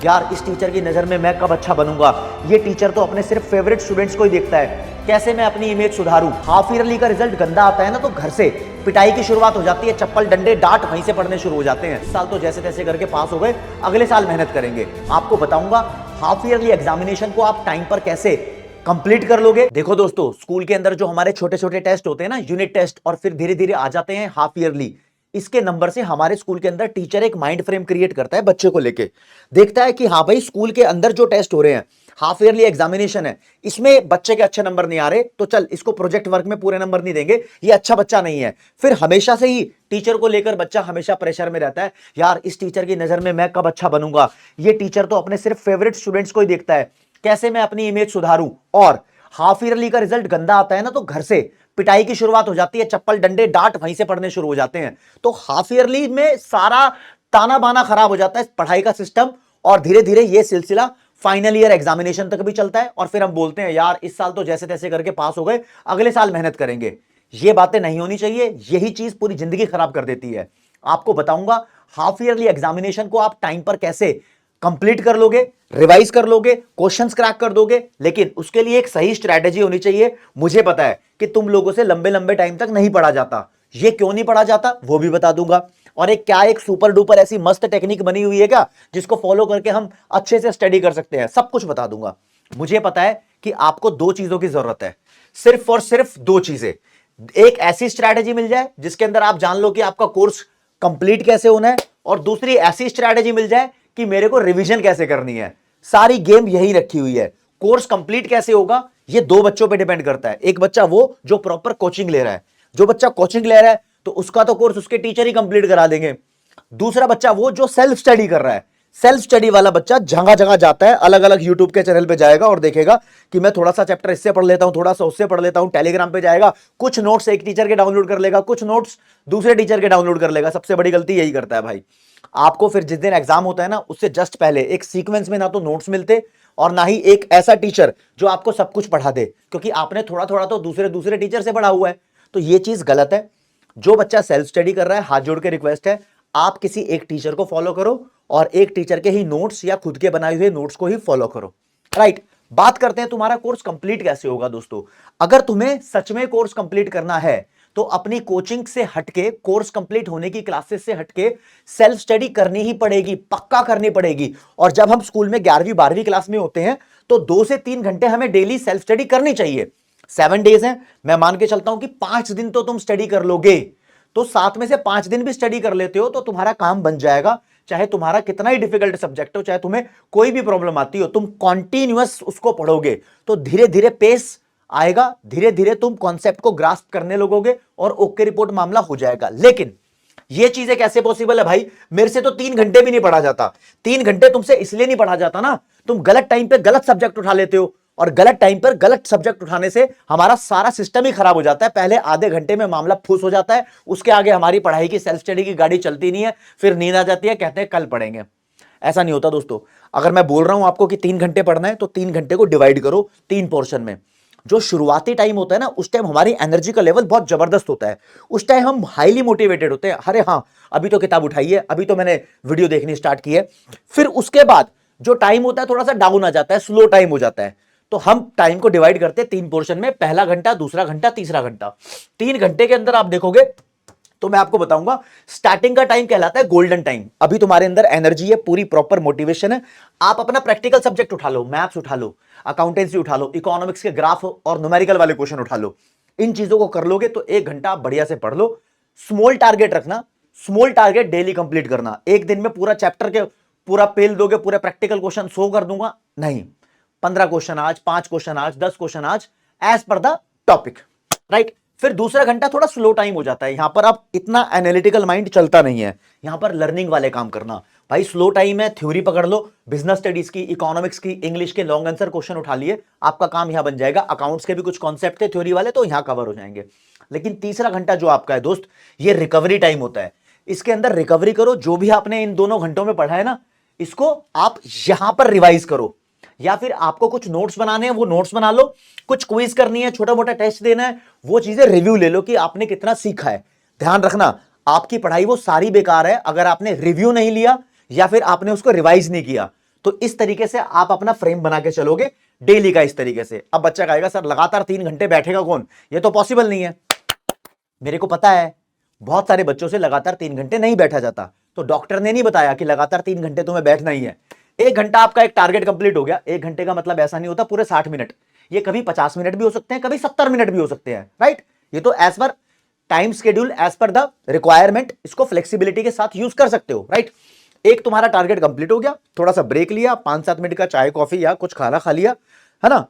यार इस टीचर की नज़र में मैं कब अच्छा बनूंगा। ये टीचर तो अपने सिर्फ फेवरेट स्टूडेंट्स को ही देखता है। कैसे मैं अपनी इमेज सुधारूं। हाफ ईयरली का रिजल्ट गंदा आता है ना तो घर से पिटाई की शुरुआत हो जाती है। चप्पल डंडे डांट वहीं से पड़ने शुरू हो जाते हैं। इस साल तो जैसे तैसे करके पास हो गए, अगले साल मेहनत करेंगे। आपको बताऊंगा हाफ ईयरली एग्जामिनेशन को आप टाइम पर कैसे कंप्लीट कर लोगे। देखो दोस्तों, स्कूल के अंदर जो हमारे छोटे छोटे टेस्ट होते हैं ना, यूनिट टेस्ट, और फिर धीरे धीरे आ जाते हैं हाफ ईयरली। इसके नंबर से हमारे स्कूल के अंदर टीचर एक माइंड फ्रेम क्रिएट करता है बच्चे को लेके। देखता है कि हाँ भाई, स्कूल के अंदर जो टेस्ट हो रहे हैं, हाफ ईयरली एग्जामिनेशन है, इसमें बच्चे के अच्छे नंबर नहीं आ रहे, तो चल इसको प्रोजेक्ट वर्क में पूरे नंबर नहीं देंगे, ये अच्छा बच्चा नहीं है। फिर हमेशा से ही टीचर को लेकर बच्चा हमेशा प्रेशर में रहता है। यार इस टीचर की नजर में मैं कब अच्छा बनूंगा। ये टीचर तो अपने सिर्फ फेवरेट स्टूडेंट्स को ही देखता है। कैसे मैं अपनी इमेज सुधारूं। और हाफ ईयरली का रिजल्ट गंदा आता है ना तो घर से पिटाई की शुरुआत हो जाती है। चप्पल डंडे डांट वहीं से पड़ने शुरू हो जाते हैं। तो हाफ ईयरली में सारा ताना बाना खराब हो जाता है पढ़ाई का सिस्टम, और धीरे धीरे ये सिलसिला फाइनल ईयर एग्जामिनेशन तक भी चलता है। और फिर हम बोलते हैं यार इस साल तो जैसे तैसे करके पास हो गए, अगले साल मेहनत करेंगे। ये बातें नहीं होनी चाहिए। यही चीज पूरी जिंदगी खराब कर देती है। आपको बताऊंगा हाफ ईयरली एग्जामिनेशन को आप टाइम पर कैसे कंप्लीट कर लोगे, रिवाइज कर लोगे, क्वेश्चंस क्रैक कर दोगे। लेकिन उसके लिए एक सही स्ट्रैटेजी होनी चाहिए। मुझे पता है कि तुम लोगों से लंबे लंबे टाइम तक नहीं पढ़ा जाता। ये क्यों नहीं पढ़ा जाता वो भी बता दूंगा। और एक सुपर डुपर ऐसी मस्त टेक्निक बनी हुई है क्या, जिसको फॉलो करके हम अच्छे से स्टडी कर सकते हैं, सब कुछ बता दूंगा। मुझे पता है कि आपको दो चीजों की जरूरत है, सिर्फ और सिर्फ दो चीजें। एक ऐसी स्ट्रैटेजी मिल जाए जिसके अंदर आप जान लो कि आपका कोर्स कंप्लीट कैसे होना है, और दूसरी ऐसी स्ट्रैटेजी मिल जाए कि मेरे को रिवीजन कैसे करनी है। सारी गेम यही रखी हुई है। कोर्स कंप्लीट कैसे होगा ये दो बच्चों पे डिपेंड करता है। एक बच्चा वो जो प्रॉपर कोचिंग ले रहा है। जो बच्चा कोचिंग ले रहा है तो उसका तो कोर्स उसके टीचर ही कंप्लीट करा देंगे। दूसरा बच्चा वो जो सेल्फ स्टडी कर रहा है। सेल्फ स्टडी वाला बच्चा जगह जगह जाता है, अलग अलग यूट्यूब के चैनल पे जाएगा और देखेगा कि मैं थोड़ा सा चैप्टर इससे पढ़ लेता हूं, थोड़ा सा उससे पढ़ लेता हूं। टेलीग्राम पे जाएगा, कुछ नोट्स एक टीचर के डाउनलोड कर लेगा, कुछ नोट्स दूसरे टीचर के डाउनलोड कर लेगा। सबसे बड़ी गलती यही करता है भाई। आपको फिर जिस दिन एग्जाम होता है ना, उससे जस्ट पहले एक सीक्वेंस में ना तो नोट्स मिलते और ना ही एक ऐसा टीचर जो आपको सब कुछ पढ़ा दे, क्योंकि आपने थोड़ा थोड़ा तो दूसरे दूसरे टीचर से पढ़ा हुआ है। तो ये चीज गलत है। जो बच्चा सेल्फ स्टडी कर रहा है, हाथ जोड़ के रिक्वेस्ट है, आप किसी एक टीचर को फॉलो करो और एक टीचर के ही नोट्स या खुद के बनाए हुए नोट्स को ही फॉलो करो। राइट। बात करते हैं तुम्हारा कोर्स कंप्लीट कैसे होगा दोस्तों। अगर तुम्हें सच में कोर्स कंप्लीट करना है तो अपनी कोचिंग से हटके, कोर्स कंप्लीट होने की क्लासेस से हटके सेल्फ स्टडी करनी ही पड़ेगी, पक्का करनी पड़ेगी। और जब हम स्कूल में 11वीं 12वीं क्लास में होते हैं तो 2 से 3 घंटे हमें डेली सेल्फ स्टडी करनी चाहिए। 7 डेज हैं, मैं मान के चलता हूं कि 5 दिन तो तुम स्टडी कर लोगे। तो 7 में से 5 दिन भी स्टडी कर लेते हो तो तुम्हारा काम बन जाएगा। चाहे तुम्हारा कितना ही डिफिकल्ट सब्जेक्ट हो, चाहे तुम्हें कोई भी प्रॉब्लम आती हो, तुम कॉन्टिन्यूअस उसको पढ़ोगे तो धीरे धीरे पेस आएगा, धीरे धीरे तुम कॉन्सेप्ट को ग्रास्प करने लगोगे और ओके रिपोर्ट मामला हो जाएगा। लेकिन ये चीजें कैसे पॉसिबल है भाई। मेरे से तो 3 घंटे भी नहीं पढ़ा जाता। 3 घंटे तुमसे इसलिए नहीं पढ़ा जाता ना, तुम गलत टाइम पे गलत सब्जेक्ट उठा लेते हो, और गलत टाइम पर गलत सब्जेक्ट उठाने से हमारा सारा सिस्टम ही खराब हो जाता है। पहले आधे घंटे में मामला फूस हो जाता है, उसके आगे हमारी पढ़ाई की सेल्फ स्टडी की गाड़ी चलती नहीं है। फिर नींद आ जाती है, कहते हैं कल पढ़ेंगे। ऐसा नहीं होता दोस्तों। अगर मैं बोल रहा हूं आपको कि 3 घंटे पढ़ना है तो 3 घंटे को डिवाइड करो 3 पोर्शन में। जो शुरुआती टाइम होता है ना, उस टाइम हमारी एनर्जी का लेवल बहुत जबरदस्त होता है। उस टाइम हम हाईली मोटिवेटेड होते हैं। अरे हाँ, अभी तो किताब उठाई है, अभी तो मैंने वीडियो देखनी स्टार्ट की है। फिर उसके बाद जो टाइम होता है थोड़ा सा डाउन आ जाता है, स्लो टाइम हो जाता है। तो हम टाइम को डिवाइड करते हैं 3 पोर्शन में, पहला घंटा, दूसरा घंटा, तीसरा घंटा। 3 घंटे के अंदर आप देखोगे तो मैं आपको बताऊंगा, स्टार्टिंग का टाइम कहलाता है गोल्डन टाइम। अभी तुम्हारे अंदर एनर्जी है, पूरी प्रॉपर मोटिवेशन है। आप अपना प्रैक्टिकल सब्जेक्ट उठा लो, मैथ्स उठा लो, अकाउंटेंसी उठा लो, इकोनॉमिक्स के ग्राफ और न्यूमेरिकल वाले क्वेश्चन उठा लो। इन चीजों को कर लोगे तो 1 घंटा आप बढ़िया से पढ़ लो। स्मॉल टारगेट रखना, स्मॉल टारगेट डेली कंप्लीट करना। एक दिन में पूरा चैप्टर के पूरा पेल दोगे, पूरे प्रैक्टिकल क्वेश्चन 100 कर दूंगा, नहीं। 15 क्वेश्चन आज, 5 क्वेश्चन आज, 10 क्वेश्चन आज, as per the topic. Right. फिर दूसरा घंटा थोड़ा स्लो टाइम हो जाता है। यहां पर अब इतना एनालिटिकल माइंड चलता नहीं है, यहां पर लर्निंग वाले काम करना। भाई स्लो टाइम है, थ्योरी पकड़ लो, बिजनेस स्टडीज की, इकोनॉमिक्स की, इंग्लिश के लॉन्ग आंसर क्वेश्चन उठा लिए, आपका काम यहां बन जाएगा। अकाउंट्स के भी कुछ कॉन्सेप्ट थे थ्योरी वाले, तो यहां कवर हो जाएंगे। लेकिन तीसरा घंटा जो आपका है दोस्त, ये रिकवरी टाइम होता है। इसके अंदर रिकवरी करो, जो भी आपने इन दोनों घंटों में पढ़ा है ना, इसको आप यहां पर रिवाइज करो। या फिर आपको कुछ नोट्स बनाने हैं, वो नोट्स बना लो। कुछ क्विज करनी है, छोटा मोटा टेस्ट देना है, वो चीजें रिव्यू ले लो कि आपने कितना सीखा है। ध्यान रखना, आपकी पढ़ाई वो सारी बेकार है अगर आपने रिव्यू नहीं लिया या फिर आपने उसको रिवाइज नहीं किया। तो इस तरीके से आप अपना फ्रेम बना के चलोगे डेली का, इस तरीके से। अब बच्चा कहेगा सर लगातार 3 घंटे बैठेगा कौन, ये तो पॉसिबल नहीं है। मेरे को पता है बहुत सारे बच्चों से लगातार 3 घंटे नहीं बैठा जाता, तो डॉक्टर ने नहीं बताया कि लगातार 3 घंटे तुम्हें बैठना ही है। 1 घंटा आपका एक टारगेट कंप्लीट हो गया। 1 घंटे का मतलब ऐसा नहीं होता पूरे 60 मिनट, ये कभी 50 मिनट भी हो सकते हैं, कभी 70 मिनट भी हो सकते हैं, राइट। ये तो as per time schedule, as per the requirement, इसको फ्लेक्सिबिलिटी के साथ यूज कर सकते हो, राइट। एक तुम्हारा टारगेट कंप्लीट हो गया, थोड़ा सा ब्रेक लिया, 5-7 मिनट का चाय कॉफी या कुछ खाना खा लिया, है ना।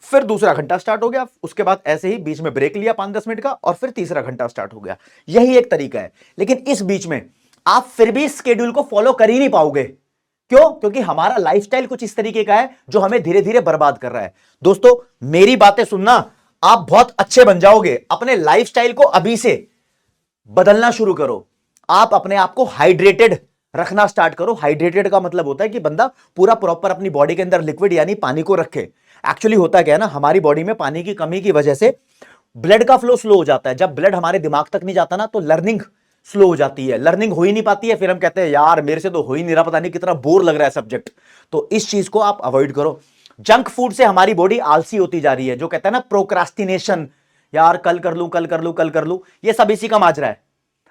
फिर दूसरा घंटा स्टार्ट हो गया, उसके बाद ऐसे ही बीच में ब्रेक लिया 5-10 मिनट का, और फिर तीसरा घंटा स्टार्ट हो गया। यही एक तरीका है। लेकिन इस बीच में आप फिर भी स्केड्यूल को फॉलो कर ही नहीं पाओगे। क्यों? क्योंकि हमारा लाइफस्टाइल कुछ इस तरीके का है जो हमें धीरे धीरे बर्बाद कर रहा है। दोस्तों मेरी बातें सुनना, आप बहुत अच्छे बन जाओगे। अपने लाइफस्टाइल को अभी से बदलना शुरू करो। आप अपने आप को हाइड्रेटेड रखना स्टार्ट करो। हाइड्रेटेड का मतलब होता है कि बंदा पूरा प्रॉपर अपनी बॉडी के अंदर लिक्विड यानी पानी को रखे। एक्चुअली होता क्या है ना, हमारी बॉडी में पानी की कमी की वजह से ब्लड का फ्लो स्लो हो जाता है। जब ब्लड हमारे दिमाग तक नहीं जाता ना, तो लर्निंग स्लो हो जाती है, लर्निंग हो ही नहीं पाती है। फिर हम कहते हैं यार मेरे से तो हो ही नहीं रहा, पता नहीं कितना बोर लग रहा है सब्जेक्ट। तो इस चीज को आप अवॉइड करो। जंक फूड से हमारी बॉडी आलसी होती जा रही है, जो कहता है ना प्रोक्रास्टिनेशन, यार कल कर लूं, कल कर लूं, कल कर लूं, ये सब इसी का माजरा है।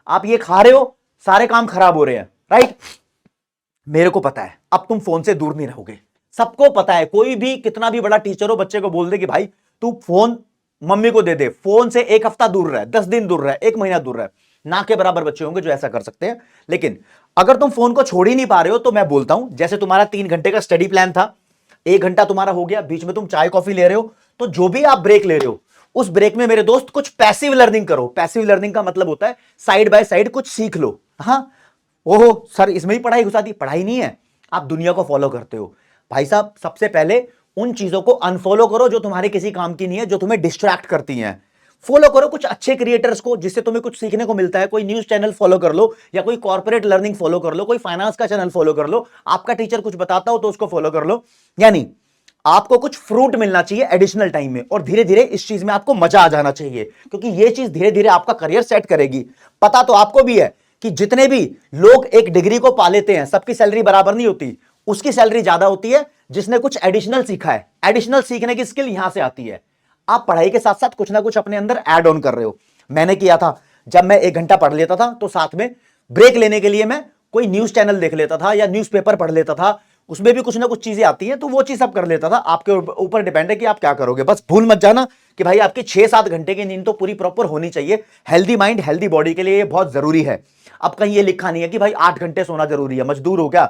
आप ये खा रहे हो, सारे काम खराब हो रहे हैं, राइट। मेरे को पता है अब तुम फोन से दूर नहीं रहोगे, सबको पता है। कोई भी कितना भी बड़ा टीचर हो, बच्चे को बोल दे कि भाई तू फोन मम्मी को दे दे, फोन से 1 हफ्ता दूर रहे, 10 दिन दूर रहे, 1 महीना दूर रहे, ना के बराबर बच्चे होंगे जो ऐसा कर सकते हैं। लेकिन अगर तुम फोन को छोड़ ही नहीं पा रहे हो, तो मैं बोलता हूं जैसे तुम्हारा 3 घंटे का स्टडी प्लान था, 1 घंटा तुम्हारा हो गया, बीच में तुम चाय कॉफी ले रहे हो, तो जो भी आप ब्रेक ले रहे हो उस ब्रेक में मेरे दोस्त कुछ पैसिव लर्निंग करो। पैसिव लर्निंग का मतलब होता है साइड बाय साइड कुछ सीख लो। हाँ, ओहो सर इसमें ही पढ़ाई घुसा दी, पढ़ाई नहीं है, आप दुनिया को फॉलो करते हो। भाई साहब सबसे पहले उन चीजों को अनफॉलो करो जो तुम्हारे किसी काम की नहीं है, जो तुम्हें डिस्ट्रैक्ट करती हैं। फॉलो करो कुछ अच्छे क्रिएटर्स को जिससे तुम्हें कुछ सीखने को मिलता है। कोई न्यूज चैनल फॉलो कर लो, या कोई कॉर्पोरेट लर्निंग फॉलो कर लो, कोई फाइनेंस का चैनल फॉलो कर लो, आपका टीचर कुछ बताता हो तो उसको फॉलो कर लो। यानी आपको कुछ फ्रूट मिलना चाहिए एडिशनल टाइम में, और धीरे धीरे इस चीज में आपको मजा आ जाना चाहिए, क्योंकि ये चीज धीरे धीरे आपका करियर सेट करेगी। पता तो आपको भी है कि जितने भी लोग एक डिग्री को पा लेते हैं, सबकी सैलरी बराबर नहीं होती। उसकी सैलरी ज्यादा होती है जिसने कुछ एडिशनल सीखा है। एडिशनल सीखने की स्किल यहां से आती है। आप पढ़ाई के साथ साथ कुछ ना कुछ अपने अंदर ऐड ऑन कर रहे हो। मैंने किया था, जब मैं 1 घंटा पढ़ लेता था तो साथ में ब्रेक लेने के लिए मैं कोई न्यूज चैनल देख लेता था या न्यूज़पेपर पढ़ लेता था। उसमें भी कुछ ना कुछ चीजें आती हैं, तो वो चीज सब कर लेता था। आपके ऊपर डिपेंड है कि आप क्या करोगे। बस भूल मत जाना कि भाई आपकी 6-7 घंटे की नींद तो पूरी प्रॉपर होनी चाहिए। हेल्दी माइंड हेल्दी बॉडी के लिए ये बहुत जरूरी है। अब कहीं ये लिखा नहीं है कि भाई 8 घंटे सोना जरूरी है। मजदूर हो क्या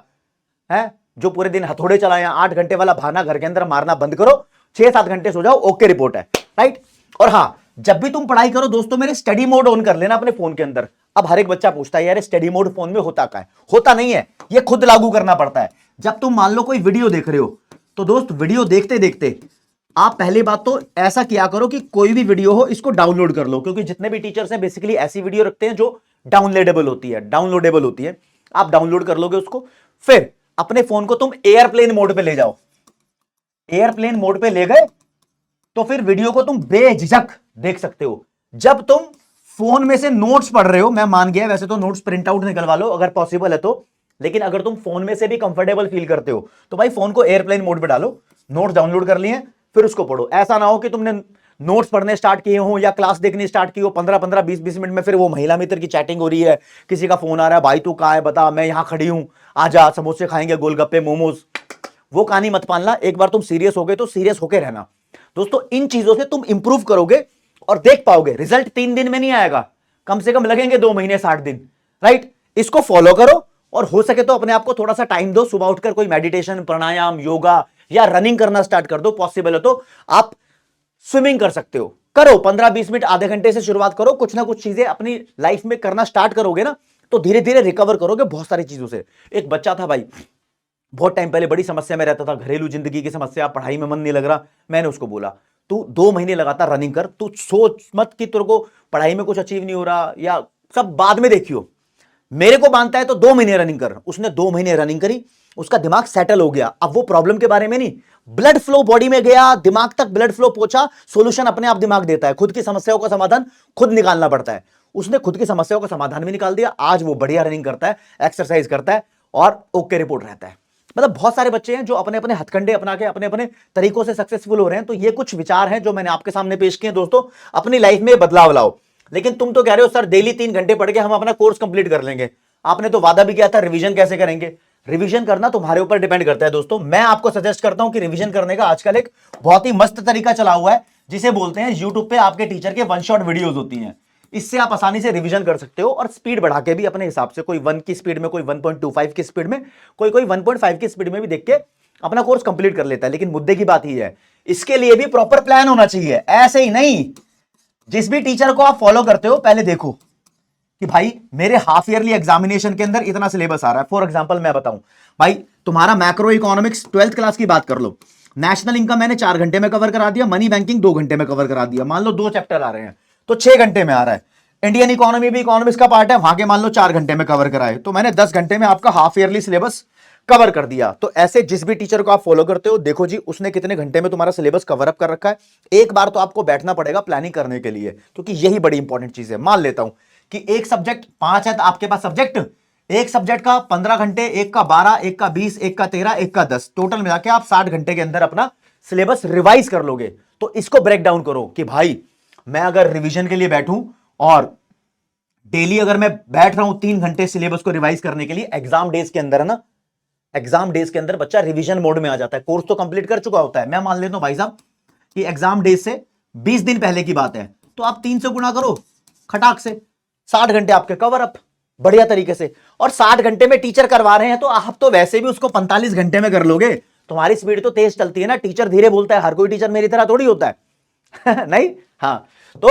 है जो पूरे दिन हथौड़े चलाए? 8 घंटे वाला बहाना घर के अंदर मारना बंद करो, 6-7 घंटे सो जाओ, ओके रिपोर्ट है, राइट। और हाँ, जब भी तुम पढ़ाई करो दोस्तों, मेरे स्टडी मोड ऑन कर लेना अपने फोन के अंदर। अब हर एक बच्चा पूछता है यार स्टडी मोड फोन में होता क्या है? होता नहीं है, ये खुद लागू करना पड़ता है। जब तुम मान लो कोई वीडियो देख रहे हो, तो दोस्त वीडियो देखते देखते आप पहली बात तो ऐसा किया करो कि कोई भी वीडियो हो इसको डाउनलोड कर लो, क्योंकि जितने भी टीचर्स हैं बेसिकली ऐसी वीडियो रखते हैं जो डाउनलोडेबल होती है। आप डाउनलोड कर लोगे उसको, फिर अपने फोन को तुम एयरप्लेन मोड पे ले जाओ। एयरप्लेन मोड पे ले गए तो फिर वीडियो को तुम बेझिझक देख सकते हो। जब तुम फोन में से नोट्स पढ़ रहे हो, मैं मान गया वैसे तो नोट्स प्रिंट आउट निकलवा लो अगर पॉसिबल है तो, लेकिन अगर तुम फोन में से भी कंफर्टेबल फील करते हो तो भाई फोन को एयरप्लेन मोड पे डालो, नोट्स डाउनलोड कर लिए फिर उसको पढ़ो। ऐसा ना हो कि तुमने नोट्स पढ़ने स्टार्ट किए हो या क्लास देखनी स्टार्ट की हो, 15-15 20-20 मिनट में फिर वो महिला मित्र की चैटिंग हो रही है, किसी का फोन आ रहा है, भाई तू कहाँ है बता, मैं यहां खड़ी हूं, आजा समोसे खाएंगे, गोलगप्पे मोमोज। वो कहानी मत पालना। एक बार तुम सीरियस हो गए तो सीरियस होकर रहना। दोस्तों इन चीजों से तुम इंप्रूव करोगे और देख पाओगे रिजल्ट 3 दिन में नहीं आएगा, कम से कम लगेंगे 2 महीने 60 दिन, राइट। इसको फॉलो करो और हो सके तो अपने आप को थोड़ा सा टाइम दो। सुबह उठकर कोई मेडिटेशन, प्राणायाम, योगा या रनिंग करना स्टार्ट कर दो। पॉसिबल है तो आप स्विमिंग कर सकते हो, करो 15-20 मिनट, आधे घंटे से शुरुआत करो। कुछ ना कुछ चीजें अपनी लाइफ में करना स्टार्ट करोगे ना, तो धीरे धीरे रिकवर करोगे बहुत सारी चीजों से। एक बच्चा था भाई, बहुत टाइम पहले बड़ी समस्या में रहता था, घरेलू जिंदगी की समस्या, पढ़ाई में मन नहीं लग रहा। मैंने उसको बोला तू 2 महीने लगातार रनिंग कर, तू सोच मत कि तेरे को पढ़ाई में कुछ अचीव नहीं हो रहा या सब बाद में देखियो, मेरे को मानता है तो 2 महीने रनिंग कर। उसने 2 महीने रनिंग करी, उसका दिमाग सेटल हो गया। अब वो प्रॉब्लम के बारे में नहीं, ब्लड फ्लो बॉडी में गया, दिमाग तक ब्लड फ्लो पहुंचा, सॉल्यूशन अपने आप दिमाग देता है। खुद की समस्याओं का समाधान खुद निकालना पड़ता है। उसने खुद की समस्याओं का समाधान भी निकाल दिया। आज वो बढ़िया रनिंग करता है, एक्सरसाइज करता है और ओके रिपोर्ट रहता है। मतलब बहुत सारे बच्चे हैं जो अपने अपने हथकंडे अपना के अपने अपने तरीकों से सक्सेसफुल हो रहे हैं। तो ये कुछ विचार हैं जो मैंने आपके सामने पेश किए दोस्तों, अपनी लाइफ में बदलाव लाओ। लेकिन तुम तो कह रहे हो सर डेली 3 घंटे पढ़ के हम अपना कोर्स कंप्लीट कर लेंगे। आपने तो वादा भी किया था रिवीजन कैसे करेंगे। रिवीजन करना तुम्हारे ऊपर डिपेंड करता है दोस्तों। मैं आपको सजेस्ट करता हूं कि रिवीजन करने का आजकल एक बहुत ही मस्त तरीका चला हुआ है, जिसे बोलते हैं यूट्यूब पे आपके टीचर के वन शॉट वीडियोस होती हैं। इससे आप आसानी से रिवीजन कर सकते हो और स्पीड बढ़ा के भी अपने हिसाब से, कोई 1 की स्पीड में, कोई 1.25 की स्पीड में, कोई कोई 1.5 की स्पीड में भी देख के अपना कोर्स कंप्लीट कर लेता है। लेकिन मुद्दे की बात ही है, इसके लिए भी प्रॉपर प्लान होना चाहिए। ऐसे ही नहीं, जिस भी टीचर को आप फॉलो करते हो पहले देखो कि भाई मेरे हाफ ईयरली एग्जामिनेशन के अंदर इतना सिलेबस आ रहा है। फॉर एग्जांपल मैं बताऊं, भाई तुम्हारा मैक्रो इकोनॉमिक्स 12th क्लास की बात कर लो, नेशनल इनकम मैंने 4 घंटे में कवर करा दिया, मनी बैंकिंग 2 घंटे में कवर करा दिया। मान लो 2 चैप्टर आ रहे हैं तो 6 घंटे में आ रहा है। इंडियन इकोनॉमी भी इकोनॉमिक्स का पार्ट है, वहां के मान लो 4 घंटे में कवर कराए, तो मैंने 10 घंटे में आपका हाफ ईयरली सिलेबस कवर कर दिया। तो ऐसे जिस भी टीचर को आप फॉलो करते हो, देखो जी उसने कितने घंटे में तुम्हारा सिलेबस कवर अप कर रखा है। एक बार तो आपको बैठना पड़ेगा प्लानिंग करने के लिए, क्योंकि यही बड़ी इंपॉर्टेंट चीज है। मान लेता हूं कि एक सब्जेक्ट 5 है तो आपके पास सब्जेक्ट, एक सब्जेक्ट का 15 घंटे, एक का 12, एक का 20, एक का 13, एक का 10, टोटल मिला के आप 60 घंटे के अंदर अपना सिलेबस रिवाइज कर लोगे। तो इसको ब्रेक डाउन करो कि भाई मैं अगर रिवीजन के लिए बैठूं और डेली अगर मैं बैठ रहा हूं 3 घंटे सिलेबस को रिवाइज करने के लिए, एग्जाम डेज के अंदर है ना, एग्जाम डेज के अंदर बच्चा रिवीजन मोड में आ जाता है, कोर्स तो कंप्लीट कर चुका होता है। मैं मान लेता हूं भाई साहब कि एग्जाम डेज से 20 दिन पहले की बात है, तो आप 3 से गुणा करो खटाक से, 60 घंटे आपके कवर अप बढ़िया तरीके से। और 60 घंटे में टीचर करवा रहे हैं तो आप तो वैसे भी उसको 45 घंटे में कर लोगे। तुम्हारी स्पीड तो तेज चलती है ना, टीचर धीरे बोलता है, हर कोई टीचर मेरी तरह थोड़ी होता है नहीं, हाँ, तो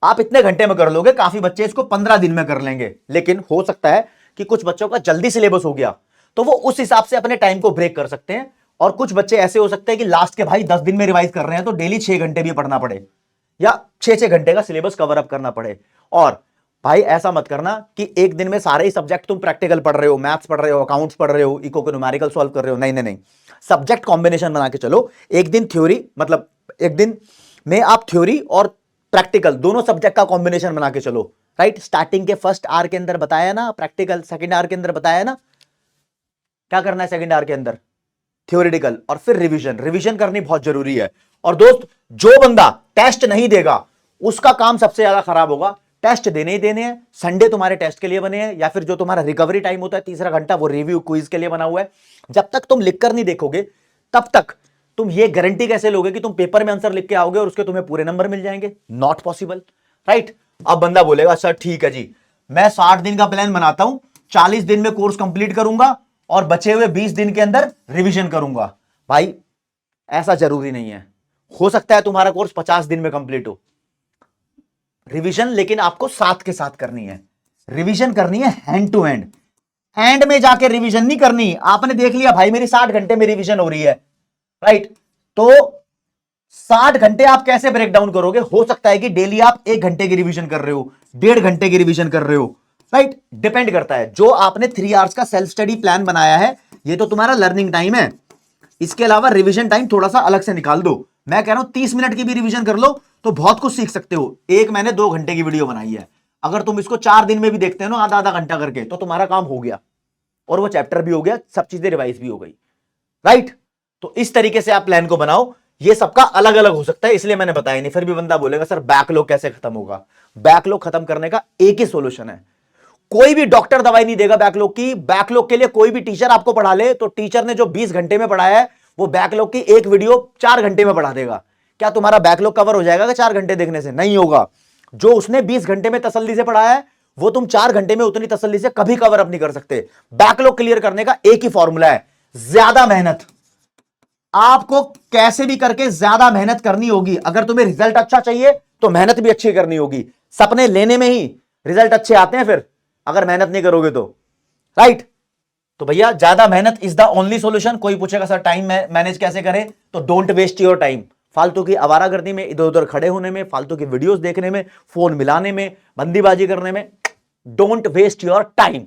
आप इतने घंटे में कर लोगे। काफी बच्चे इसको 15 दिन में कर लेंगे। लेकिन हो सकता है कि कुछ बच्चों का जल्दी सिलेबस हो गया, तो वो उस हिसाब से अपने टाइम को ब्रेक कर सकते हैं। और कुछ बच्चे ऐसे हो सकते हैं कि लास्ट के भाई 10 दिन में रिवाइज कर रहे हैं, तो डेली 6 घंटे भी पढ़ना पड़े या 6-6 घंटे का सिलेबस कवर अप करना पड़े। और भाई ऐसा मत करना कि एक दिन में सारे ही सब्जेक्ट तुम प्रैक्टिकल पढ़ रहे हो, मैथ्स पढ़ रहे हो, अकाउंट्स पढ़ रहे हो, इको को न्यूमेरिकल सॉल्व कर रहे हो। नहीं नहीं नहीं, सब्जेक्ट कॉम्बिनेशन बना के चलो। एक दिन थ्योरी, मतलब एक दिन में आप थ्योरी और प्रैक्टिकल दोनों सब्जेक्ट का कॉम्बिनेशन बना के चलो। राइट, स्टार्टिंग के फर्स्ट आवर के अंदर बताया ना प्रैक्टिकल, सेकंड आवर के अंदर बताया ना क्या करना है, सेकंड आवर के अंदर थ्योरेटिकल और फिर रिवीजन। रिवीजन करनी बहुत जरूरी है। और दोस्त, जो बंदा टेस्ट नहीं देगा उसका काम सबसे ज्यादा खराब होगा। टेस्ट देने ही देने हैं, संडे तुम्हारे टेस्ट के लिए बने हैं, या फिर जो तुम्हारा रिकवरी टाइम होता है 3 घंटा, वो रिव्यू क्विज के लिए बना हुआ है। जब तक तुम लिखकर नहीं देखोगे तब तक तुम ये गारंटी कैसे लोगे कि तुम पेपर में आंसर लिख के आओगे और उसके तुम्हें पूरे नंबर मिल जाएंगे? Not possible. राइट, अब बंदा बोलेगा सर ठीक है जी, मैं 60 दिन का प्लान बनाता हूं, 40 दिन में कोर्स कंप्लीट करूंगा और बचे हुए 20 दिन के अंदर रिवीजन करूंगा। भाई ऐसा जरूरी नहीं है। हो सकता है तुम्हारा कोर्स 50 दिन में कंप्लीट हो रिवीजन, लेकिन आपको साथ के साथ करनी है। रिवीजन करनी है हैंड टू हैंड, एंड में जाके रिवीजन नहीं करनी। आपने देख लिया भाई मेरी 60 घंटे में रिवीजन हो रही है, राइट, तो 60 घंटे आप कैसे ब्रेक डाउन करोगे? हो सकता है कि डेली आप 1 घंटे की रिवीजन कर रहे हो, 1.5 घंटे की रिवीजन कर रहे हो। राइट, डिपेंड करता है। जो आपने 3 आवर्स का सेल्फ स्टडी प्लान बनाया है, ये तो तुम्हारा लर्निंग टाइम है। इसके अलावा रिवीजन टाइम थोड़ा सा अलग से निकाल दो। मैं कह रहा हूं 30 मिनट की भी रिवीजन कर लो तो बहुत कुछ सीख सकते हो। एक मैंने 2 घंटे की वीडियो बनाई है, अगर तुम इसको 4 दिन में भी देखते हो ना, आधा आधा घंटा करके, तो तुम्हारा काम हो गया और वो चैप्टर भी हो गया, सब चीजें रिवाइज भी हो गई। राइट, तो इस तरीके से आप प्लान को बनाओ। ये सबका अलग अलग हो सकता है, इसलिए मैंने बताया नहीं। फिर भी बंदा बोलेगा सर बैकलॉग कैसे खत्म होगा? बैकलॉग खत्म करने का एक ही सॉल्यूशन है। कोई भी डॉक्टर दवाई नहीं देगा बैकलॉग की। बैकलॉग के लिए कोई भी टीचर आपको पढ़ा ले तो टीचर ने जो 20 घंटे में पढ़ाया है वो बैकलॉग की एक वीडियो 4 घंटे में पढ़ा देगा। क्या तुम्हारा बैकलॉग कवर हो जाएगा 4 घंटे देखने से? नहीं होगा। जो उसने 20 घंटे में तसल्ली से पढ़ाया है वो तुम 4 घंटे में उतनी तसल्ली से कभी कवर अप नहीं कर सकते। बैकलॉग क्लियर करने का एक ही फॉर्मूला है, ज्यादा मेहनत। आपको कैसे भी करके ज्यादा मेहनत करनी होगी। अगर तुम्हें रिजल्ट अच्छा चाहिए तो मेहनत भी अच्छी करनी होगी। सपने लेने में ही रिजल्ट अच्छे आते हैं फिर, अगर मेहनत नहीं करोगे तो। राइट, तो भैया ज्यादा मेहनत इज द ओनली सॉल्यूशन। कोई पूछेगा सर टाइम मैनेज कैसे करें, तो डोंट वेस्ट योर टाइम। फालतू की आवारागर्दी में, इधर उधर खड़े होने में, फालतू की वीडियोस देखने में, फोन मिलाने में, बंदीबाजी करने में, डोंट वेस्ट योर टाइम।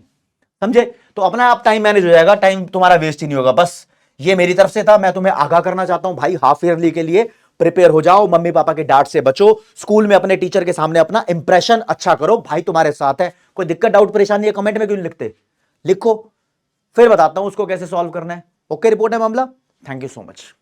समझे? तो अपना आप टाइम मैनेज हो जाएगा, टाइम तुम्हारा वेस्ट ही नहीं होगा। बस ये मेरी तरफ से था, मैं तुम्हें आगाह करना चाहता हूं भाई, हाफ ईयरली के लिए प्रिपेयर हो जाओ। मम्मी पापा के डांट से बचो, स्कूल में अपने टीचर के सामने अपना इंप्रेशन अच्छा करो। भाई तुम्हारे साथ है। कोई दिक्कत डाउट परेशानी है कमेंट में क्यों नहीं लिखते? लिखो, फिर बताता हूं उसको कैसे सॉल्व करना है। ओके, रिपोर्ट है मामला। Thank you so much.